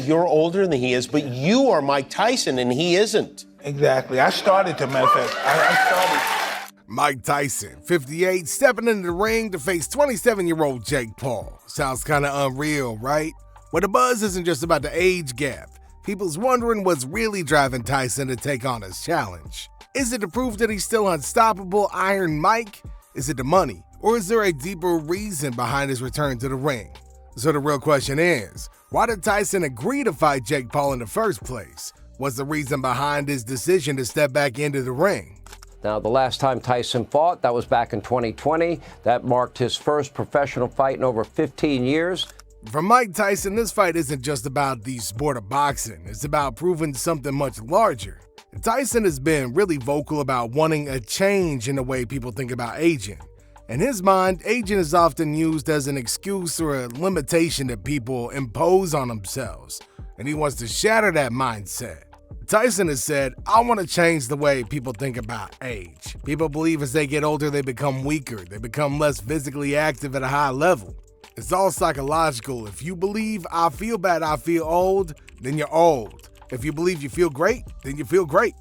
You're older than he is, but you are Mike Tyson and he isn't. Exactly. I started to, matter of fact. I started. Mike Tyson, 58, stepping into the ring to face 27-year-old Jake Paul. Sounds kind of unreal, right? Well, the buzz isn't just about the age gap. People's wondering what's really driving Tyson to take on his challenge. Is it to prove that he's still unstoppable Iron Mike? Is it the money? Or is there a deeper reason behind his return to the ring? So the real question is, why did Tyson agree to fight Jake Paul in the first place? What's the reason behind his decision to step back into the ring? Now, the last time Tyson fought, that was back in 2020. That marked his first professional fight in over 15 years. For Mike Tyson, this fight isn't just about the sport of boxing. It's about proving something much larger. Tyson has been really vocal about wanting a change in the way people think about aging. In his mind, aging is often used as an excuse or a limitation that people impose on themselves, and he wants to shatter that mindset. Tyson has said, I want to change the way people think about age. People believe as they get older, they become weaker. They become less physically active at a high level. It's all psychological. If you believe I feel bad, I feel old, then you're old. If you believe you feel great, then you feel great.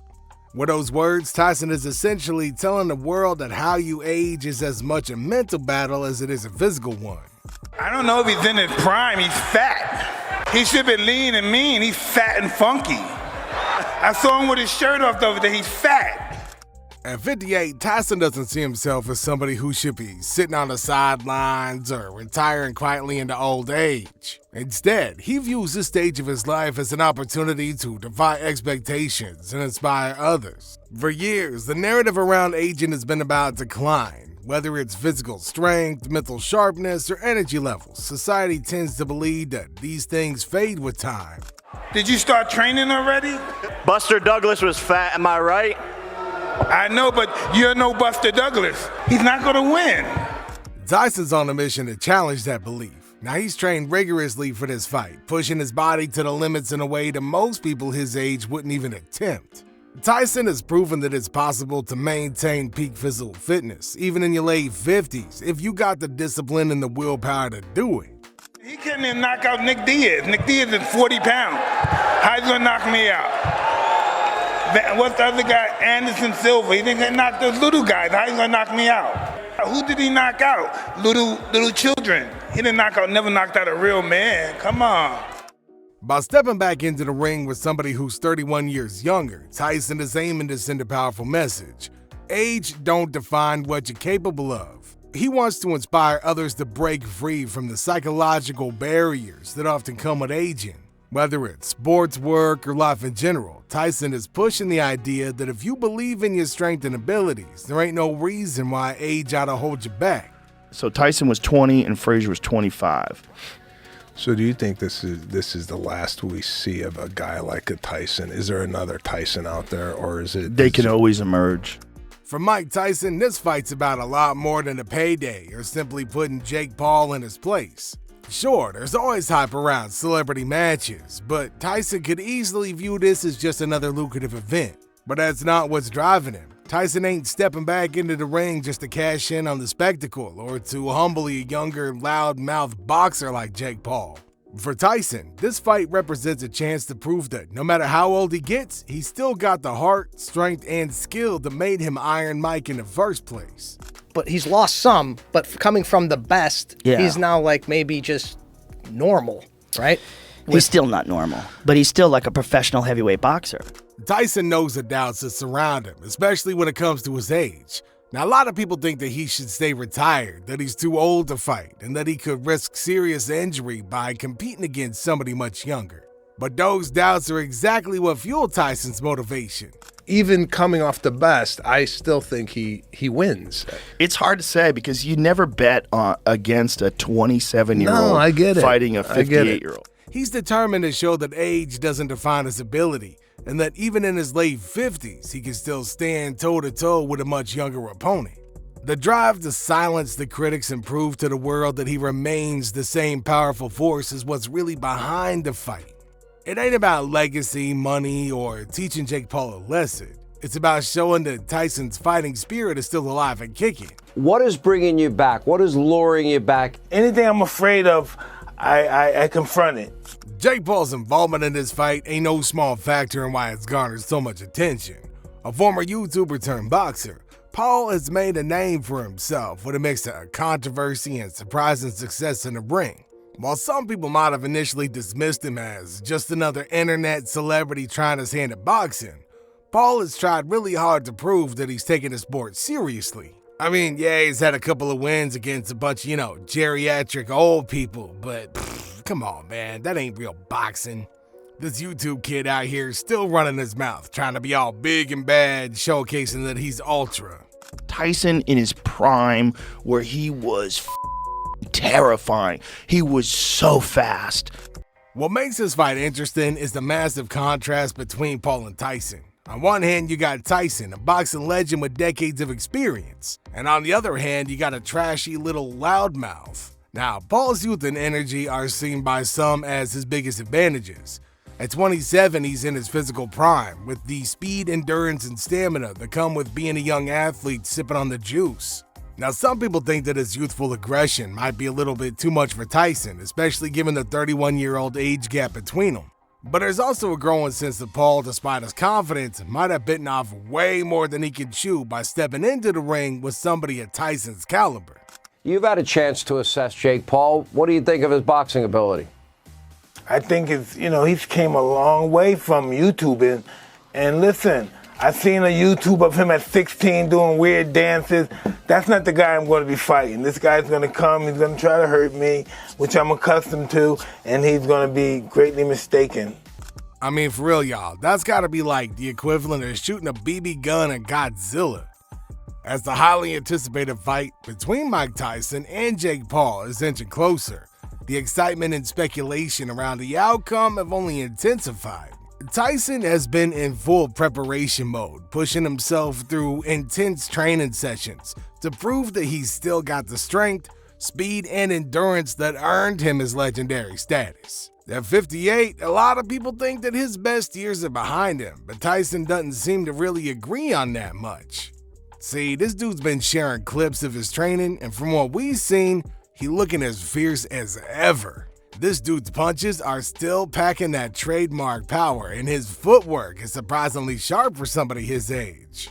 With those words, Tyson is essentially telling the world that how you age is as much a mental battle as it is a physical one. I don't know if he's in his prime. He's fat. He should be lean and mean. He's fat and funky. I saw him with his shirt off the other day. He's fat. At 58, Tyson doesn't see himself as somebody who should be sitting on the sidelines or retiring quietly into old age. Instead, he views this stage of his life as an opportunity to defy expectations and inspire others. For years, the narrative around aging has been about decline. Whether it's physical strength, mental sharpness, or energy levels, society tends to believe that these things fade with time. Did you start training already? Buster Douglas was fat, am I right? I know, but you're no Buster Douglas. He's not going to win. Tyson's on a mission to challenge that belief. Now, he's trained rigorously for this fight, pushing his body to the limits in a way that most people his age wouldn't even attempt. Tyson has proven that it's possible to maintain peak physical fitness, even in your late 50s, if you got the discipline and the willpower to do it. He couldn't even knock out Nick Diaz. Nick Diaz is 40 pounds. How's he going to knock me out? What's the other guy? Anderson Silva. He didn't get knocked those little guys. How you gonna knock me out? Who did he knock out? Little children. He didn't never knocked out a real man. Come on. By stepping back into the ring with somebody who's 31 years younger, Tyson is aiming to send a powerful message. Age don't define what you're capable of. He wants to inspire others to break free from the psychological barriers that often come with aging. Whether it's sports, work, or life in general, Tyson is pushing the idea that if you believe in your strength and abilities, there ain't no reason why age ought to hold you back. So Tyson was 20 and Frazier was 25. So do you think this is the last we see of a guy like a Tyson? Is there another Tyson out there, or is it? They can always emerge. For Mike Tyson, this fight's about a lot more than a payday or simply putting Jake Paul in his place. Sure, there's always hype around celebrity matches, but Tyson could easily view this as just another lucrative event. But that's not what's driving him. Tyson ain't stepping back into the ring just to cash in on the spectacle or to humble a younger, loud-mouthed boxer like Jake Paul. For Tyson, this fight represents a chance to prove that no matter how old he gets, he's still got the heart, strength, and skill that made him Iron Mike in the first place. But he's lost some, but coming from the best, he's now like maybe just normal, right? He's still not normal, but he's still like a professional heavyweight boxer. Tyson knows the doubts that surround him, especially when it comes to his age. Now, a lot of people think that he should stay retired, that he's too old to fight, and that he could risk serious injury by competing against somebody much younger. But those doubts are exactly what fuel Tyson's motivation. Even coming off the best, I still think he wins. It's hard to say because you never bet against a 27-year-old fighting a 58-year-old. He's determined to show that age doesn't define his ability, and that even in his late 50s, he can still stand toe-to-toe with a much younger opponent. The drive to silence the critics and prove to the world that he remains the same powerful force is what's really behind the fight. It ain't about legacy, money, or teaching Jake Paul a lesson. It's about showing that Tyson's fighting spirit is still alive and kicking. What is bringing you back? What is luring you back? Anything I'm afraid of, I confront it. Jake Paul's involvement in this fight ain't no small factor in why it's garnered so much attention. A former YouTuber turned boxer, Paul has made a name for himself with a mix of controversy and surprising success in the ring. While some people might have initially dismissed him as just another internet celebrity trying his hand at boxing, Paul has tried really hard to prove that he's taking the sport seriously. I mean, yeah, he's had a couple of wins against a bunch of, geriatric old people, but come on, man, that ain't real boxing. This YouTube kid out here is still running his mouth, trying to be all big and bad, showcasing that he's ultra. Tyson in his prime, where he was terrifying. He was so fast. What makes this fight interesting is the massive contrast between Paul and Tyson. On one hand, you got Tyson, a boxing legend with decades of experience. And on the other hand, you got a trashy little loudmouth. Now, Paul's youth and energy are seen by some as his biggest advantages. At 27, he's in his physical prime, with the speed, endurance, and stamina that come with being a young athlete sipping on the juice. Now, some people think that his youthful aggression might be a little bit too much for Tyson, especially given the 31-year-old age gap between them. But there's also a growing sense that Paul, despite his confidence, might have bitten off way more than he could chew by stepping into the ring with somebody at Tyson's caliber. You've had a chance to assess Jake Paul. What do you think of his boxing ability? I think he's came a long way from YouTube. And listen, I seen a YouTube of him at 16 doing weird dances. That's not the guy I'm going to be fighting. This guy's going to come, he's going to try to hurt me, which I'm accustomed to, and he's going to be greatly mistaken. I mean, for real, y'all, that's got to be like the equivalent of shooting a BB gun at Godzilla. As the highly anticipated fight between Mike Tyson and Jake Paul is inching closer, the excitement and speculation around the outcome have only intensified. Tyson has been in full preparation mode, pushing himself through intense training sessions to prove that he's still got the strength, speed, and endurance that earned him his legendary status. At 58, a lot of people think that his best years are behind him, but Tyson doesn't seem to really agree on that much. See, this dude's been sharing clips of his training, and from what we've seen, he looking as fierce as ever. This dude's punches are still packing that trademark power, and his footwork is surprisingly sharp for somebody his age.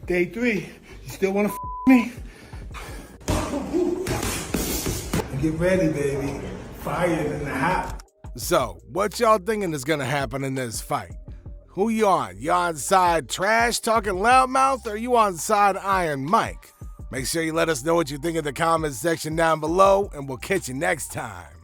Day 3, you still want to me? Get ready, baby. Fire in the house. So, what y'all thinking is gonna happen in this fight? Who you on? You on side trash talking loudmouth, or you on side Iron Mike? Make sure you let us know what you think in the comments section down below, and we'll catch you next time.